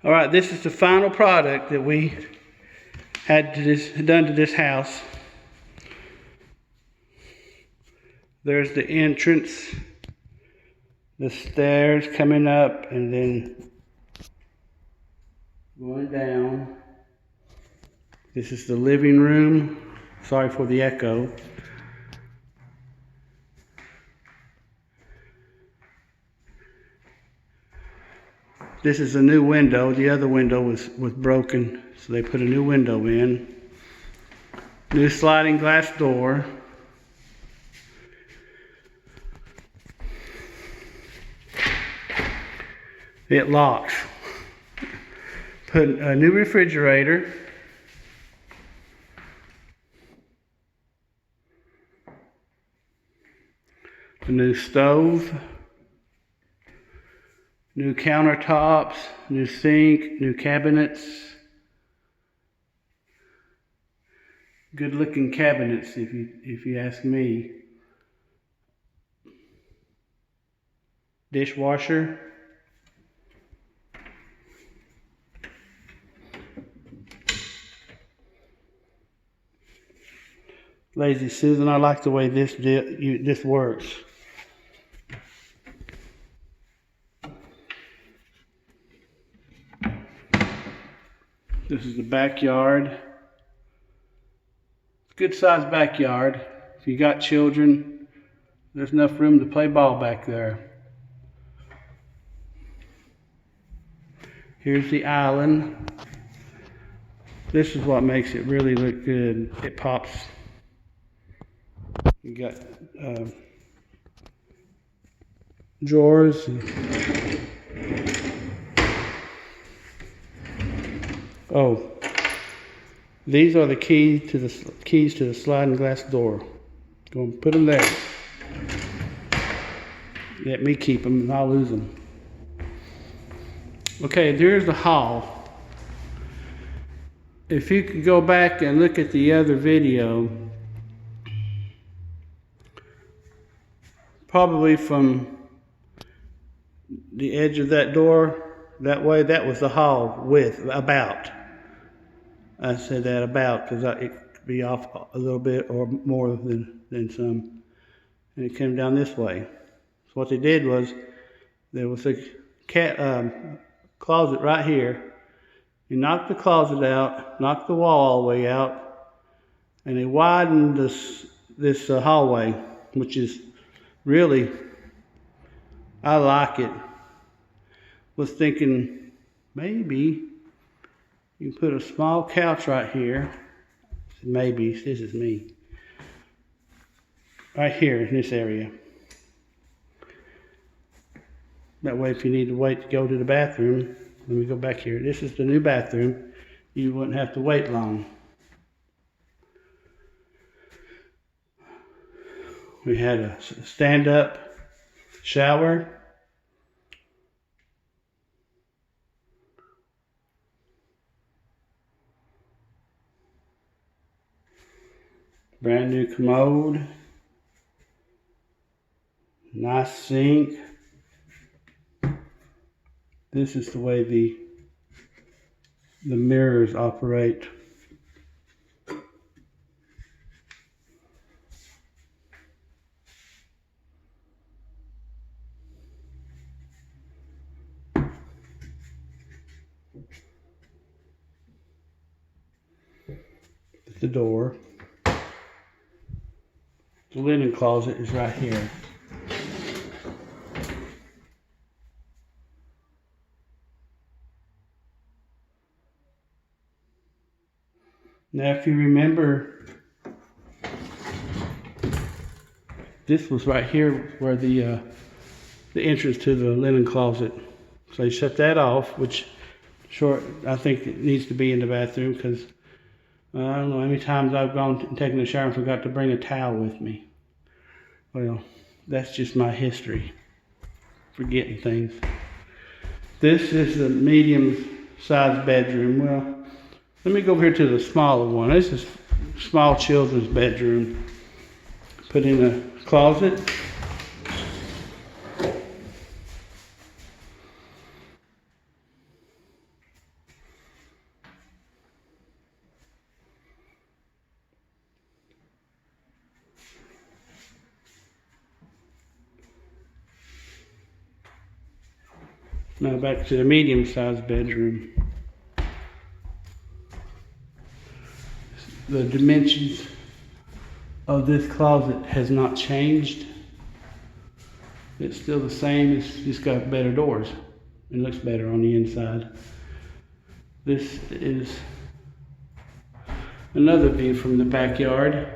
All right, this is the final product that we had done to this house. There's the entrance, the stairs coming up, and then going down. This is the living room. Sorry for the echo. This is a new window. The other window was broken, so they put a new window in. New sliding glass door. It locks. Put a new refrigerator. A new stove. New countertops, new sink, new cabinets. Good looking cabinets if you ask me. Dishwasher. Lazy Susan, I like the way this works. This is the backyard. Good sized backyard. If you got children, there's enough room to play ball back there. Here's the island. This is what makes it really look good. It pops. You got drawers. Oh, these are the keys to the sliding glass door. Go and put them there. Let me keep them and I'll lose them. Okay, there's the hall. If you could go back and look at the other video, probably from the edge of that door, that way, that was the hall width, about. I said that about because it could be off a little bit or more than some. And it came down this way. So what they did was, there was a closet right here. You knocked the closet out, knocked the wall all the way out, and they widened this hallway, which is really, I like it. Was thinking maybe you can put a small couch right here. Maybe, this is me. Right here in this area. That way if you need to wait to go to the bathroom, let me go back here. This is the new bathroom. You wouldn't have to wait long. We had a stand-up shower. Brand new commode. Nice sink. This is the way the mirrors operate. The door. The linen closet is right here. Now if you remember, this was right here where the entrance to the linen closet. So you shut that off, which I think it needs to be in the bathroom because I don't know how many times I've gone and taken a shower and forgot to bring a towel with me. Well, that's just my history, forgetting things. This is the medium-sized bedroom. Well, let me go over here to the smaller one. This is small children's bedroom. Put in a closet. Now back to the medium-sized bedroom. The dimensions of this closet has not changed. It's still the same, it's just got better doors. It looks better on the inside. This is another view from the backyard.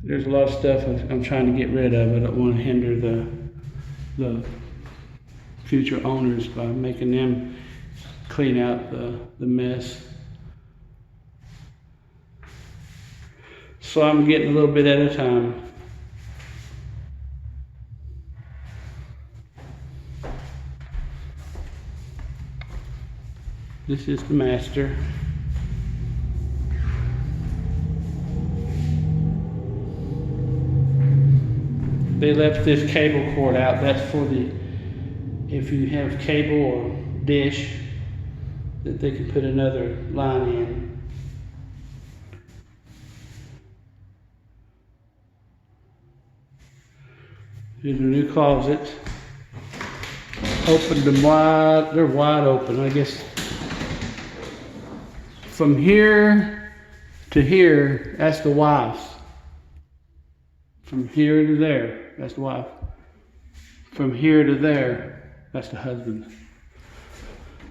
There's a lot of stuff I'm trying to get rid of. I don't want to hinder the future owners by making them clean out the mess. So I'm getting a little bit at a time. This is the master. They left this cable cord out. That's for if you have cable or dish, that they can put another line in. Here's a new closet. Opened them wide. They're wide open. I guess from here to here, that's the wife's. From here to there, that's the wife. From here to there, that's the husband.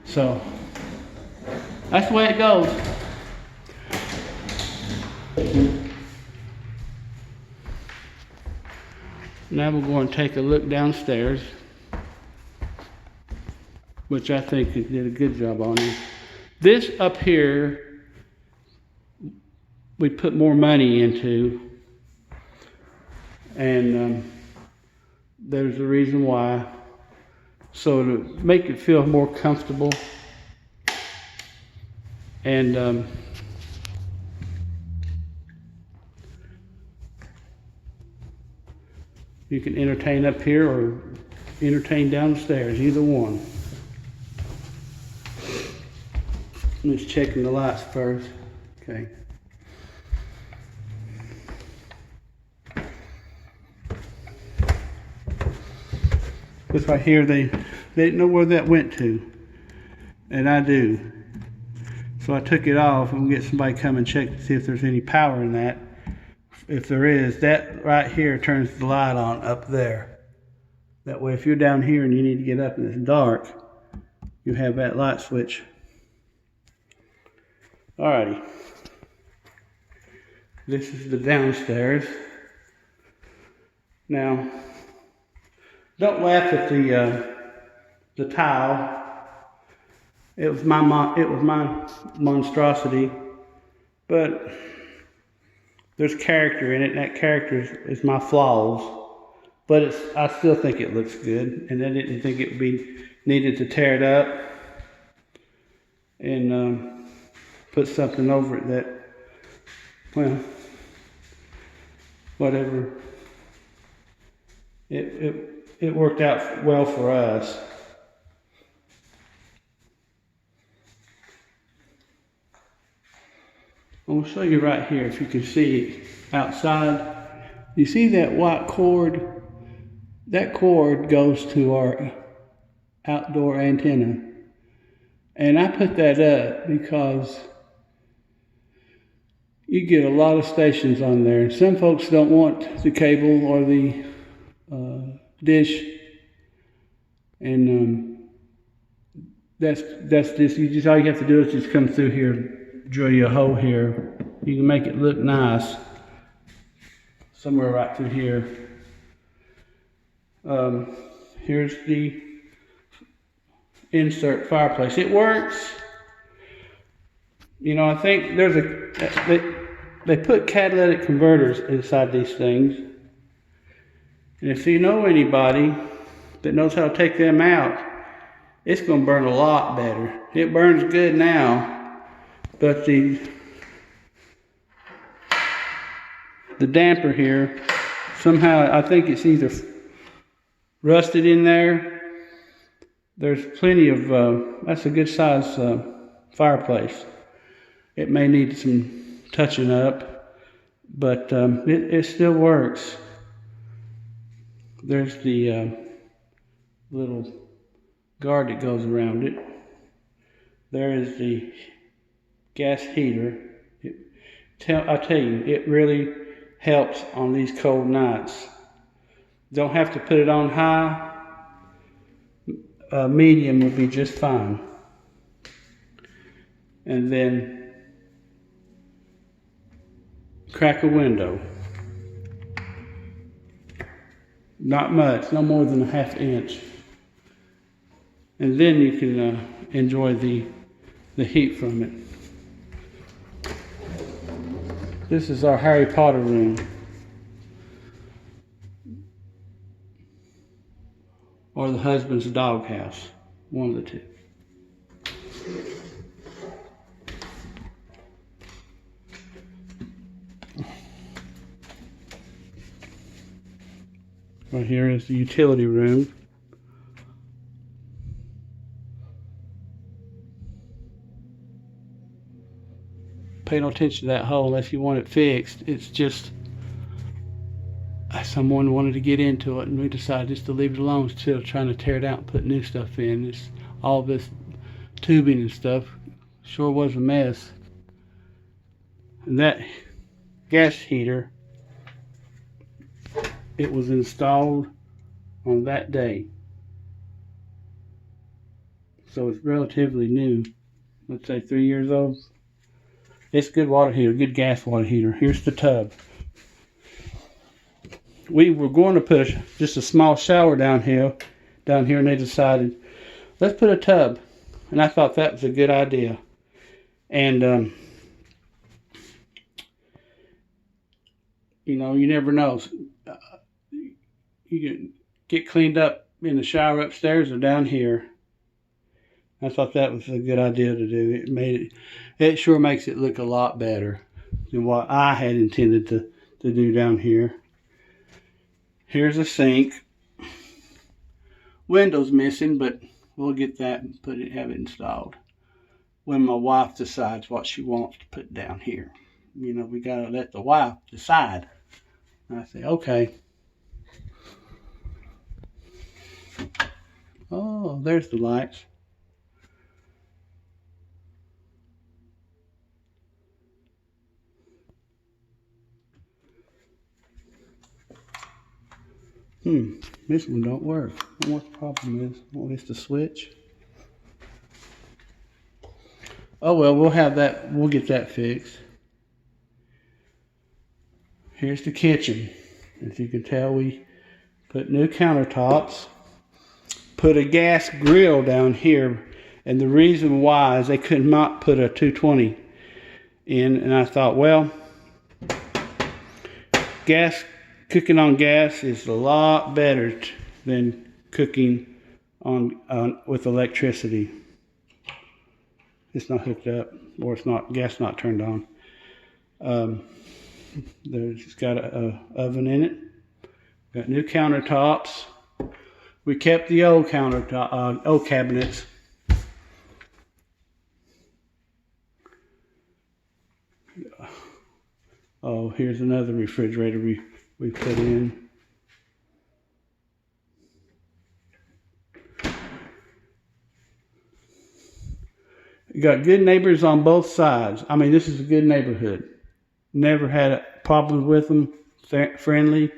So, that's the way it goes. Now we're going to take a look downstairs, which I think it did a good job on it. This up here, we put more money into. And there's a reason why. So to make it feel more comfortable, and you can entertain up here or entertain downstairs, either one. I'm just checking the lights first. Okay. This right here, they didn't know where that went to, and I do. So I took it off and get somebody come and check to see if there's any power in that. If there is, that right here turns the light on up there. That way if you're down here and you need to get up and it's dark, you have that light switch. Alrighty. This is the downstairs. Now, don't laugh at the tile. It was my monstrosity, but there's character in it, and that character is my flaws. But I still think it looks good, and I didn't think it would be needed to tear it up and put something over it that, well, whatever. It worked out well for us. I'll show you right here if you can see outside. You see that white cord? That cord goes to our outdoor antenna. And I put that up because you get a lot of stations on there. Some folks don't want the cable or the dish, and that's just all you have to do is just come through here, drill you a hole here. You can make it look nice somewhere right through here. Here's the insert fireplace. It works. You know, I think they put catalytic converters inside these things. And if you know anybody that knows how to take them out, it's going to burn a lot better. It burns good now, but the damper here, somehow I think it's either rusted in there. There's plenty of, that's a good size fireplace. It may need some touching up, but it still works. There's the little guard that goes around it. There is the gas heater. I tell you, it really helps on these cold nights. Don't have to put it on high. Medium will be just fine. And then crack a window. Not much, no more than a ½ inch. And then you can enjoy the heat from it. This is our Harry Potter room. Or the husband's doghouse. One of the two. Right here is the utility room. Pay no attention to that hole unless you want it fixed. It's just someone wanted to get into it and we decided just to leave it alone instead of trying to tear it out and put new stuff in. It's all this tubing and stuff sure was a mess. And that gas heater, it was installed on that day. So it's relatively new. Let's say 3 years old. It's a good water heater, good gas water heater. Here's the tub. We were going to put just a small shower down here, and they decided, let's put a tub. And I thought that was a good idea. And, you know, you never know. You can get cleaned up in the shower upstairs or down here. I thought that was a good idea to do. It sure makes it look a lot better than what I had intended to do down here. Here's a sink. Window's missing, but we'll get that and have it installed when my wife decides what she wants to put down here. You know, we gotta let the wife decide. And I say, okay. Oh, there's the lights. This one don't work. I don't know what the problem is. Oh, it's the switch. Oh well, we'll have that. We'll get that fixed. Here's the kitchen. As you can tell, we put new countertops. Put a gas grill down here, and the reason why is they could not put a 220 in, and I thought, well, cooking on gas is a lot better than cooking with electricity. It's not hooked up, or it's not gas not turned on. There's got a oven in it. Got new countertops. We kept the old old cabinets. Oh, here's another refrigerator we put in. You got good neighbors on both sides. I mean, this is a good neighborhood. Never had problems with them. Friendly.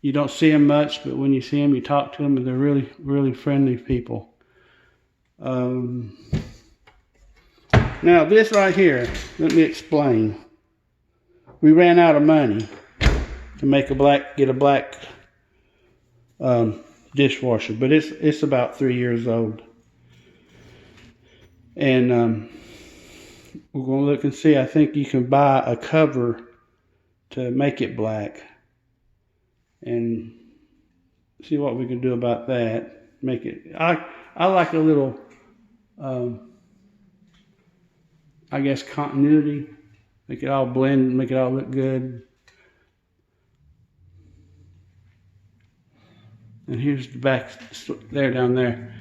You don't see them much, but when you see them, you talk to them, and they're really, really friendly people. Now, this right here, let me explain. We ran out of money to get a black dishwasher, but it's about 3 years old. And we're going to look and see. I think you can buy a cover to make it black. And see what we can do about that. Make it. I like a little, I guess, continuity. Make it all blend. Make it all look good. And here's the back there, down there.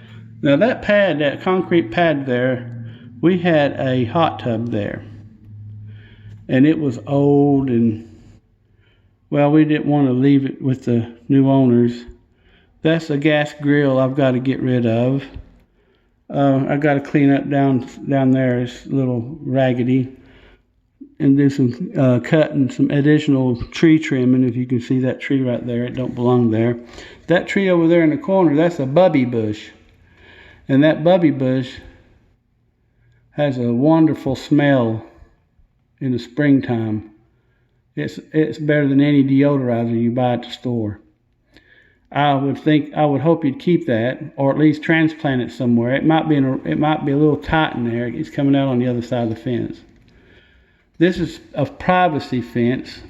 Now that pad, that concrete pad there, we had a hot tub there, and it was old and. Well, we didn't want to leave it with the new owners. That's a gas grill I've got to get rid of. I've got to clean up down there. It's a little raggedy. And do some cutting, some additional tree trimming. If you can see that tree right there, it don't belong there. That tree over there in the corner, that's a bubby bush. And that bubby bush has a wonderful smell in the springtime. It's better than any deodorizer you buy at the store. I would hope you'd keep that, or at least transplant it somewhere. It might be a little tight in there. It's coming out on the other side of the fence. This is a privacy fence,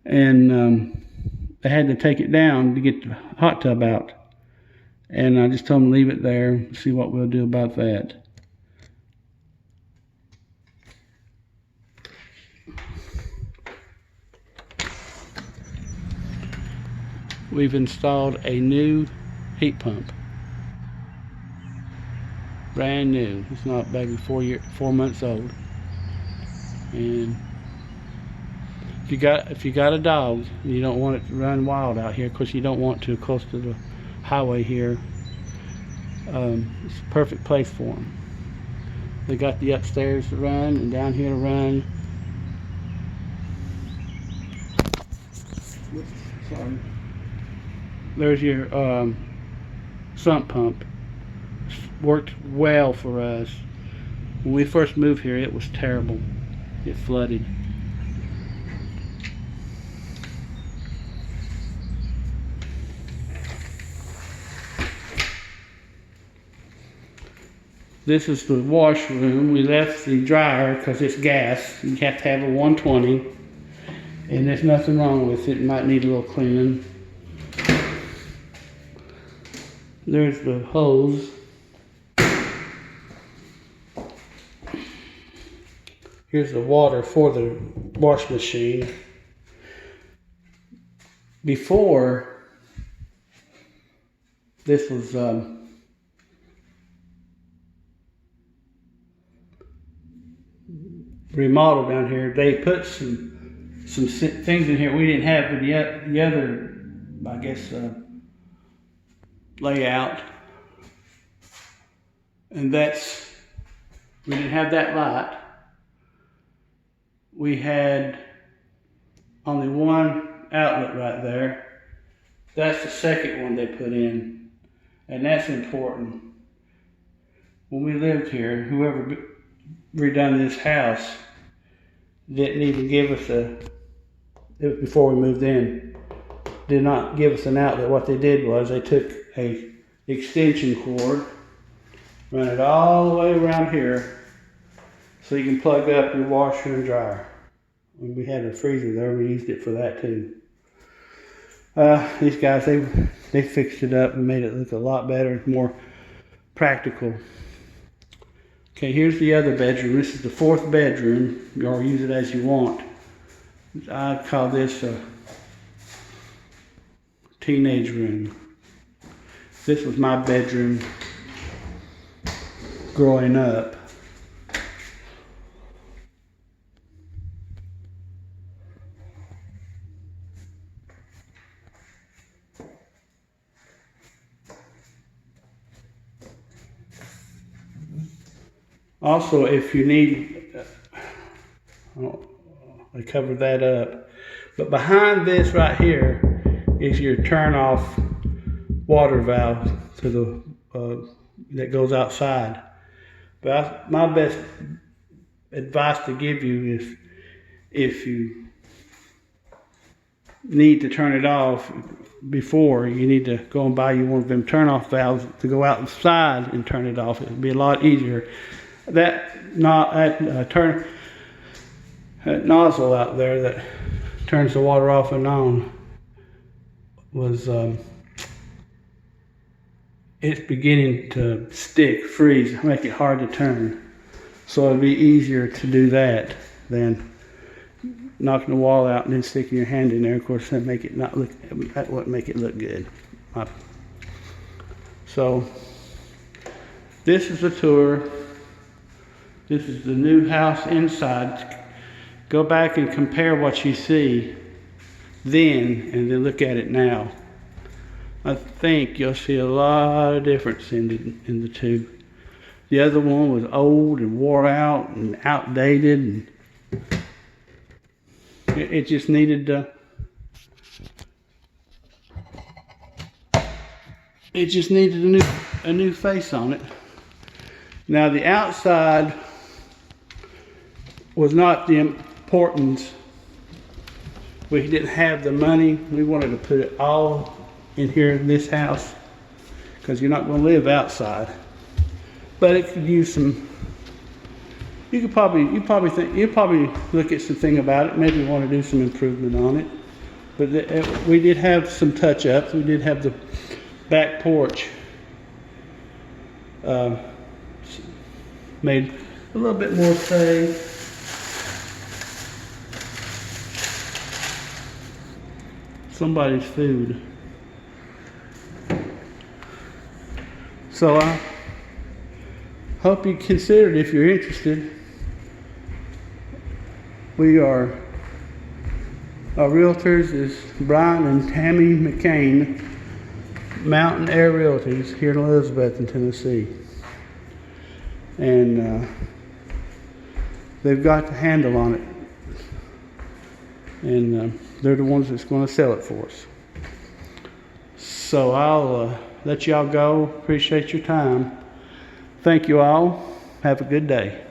and they had to take it down to get the hot tub out. And I just told them to leave it there and see what we'll do about that. We've installed a new heat pump. Brand new. It's not maybe 4 months old. And if you got a dog and you don't want it to run wild out here, of course you don't want to close to the highway here, it's a perfect place for them. They got the upstairs to run and down here to run. Sorry. There's your sump pump. It's worked well for us. When we first moved here, it was terrible. It flooded. This is the washroom. We left the dryer because it's gas. You have to have a 120, and there's nothing wrong with it. It might need a little cleaning. There's the hose. Here's the water for the wash machine. Before, this was remodeled down here. They put some things in here we didn't have with the other, I guess, layout. And we didn't have that light. We had only one outlet right there. That's the second one they put in, and that's important. When we lived here, whoever redone this house didn't even give us before we moved in, did not give us an outlet. What they did was they took a extension cord, run it all the way around here, so you can plug up your washer and dryer. When we had a freezer there, we used it for that too. These guys, they fixed it up and made it look a lot better, more practical. Okay, here's the other bedroom. This is the fourth bedroom. Y'all use it as you want. I call this a teenage room. This was my bedroom growing up. Also, if you need, I covered that up, but behind this right here is your turn off water valve to the that goes outside. But my best advice to give you is, if you need to turn it off before, you need to go and buy you one of them turn off valves to go outside and turn it off. It would be a lot easier. That nozzle out there that turns the water off and on was it's beginning to freeze, make it hard to turn. So it'd be easier to do that than knocking the wall out and then sticking your hand in there. Of course, that wouldn't make it look good. So this is the tour. This is the new house inside. Go back and compare what you see then and then look at it now. I think you'll see a lot of difference in the two. The other one was old and wore out and outdated, and it just needed a new face on it. Now the outside was not the importance. We didn't have the money. We wanted to put it all in here in this house because you're not going to live outside. But it could use some. You probably look at something about it. Maybe want to do some improvement on it. But we did have some touch-ups. We did have the back porch made a little bit more safe. Somebody's food. So I hope you consider it if you're interested. Our realtors is Brian and Tammy McCain, Mountain Air Realties here in Elizabethton, Tennessee. And they've got the handle on it. And they're the ones that's going to sell it for us. So I'll let y'all go. Appreciate your time. Thank you all. Have a good day.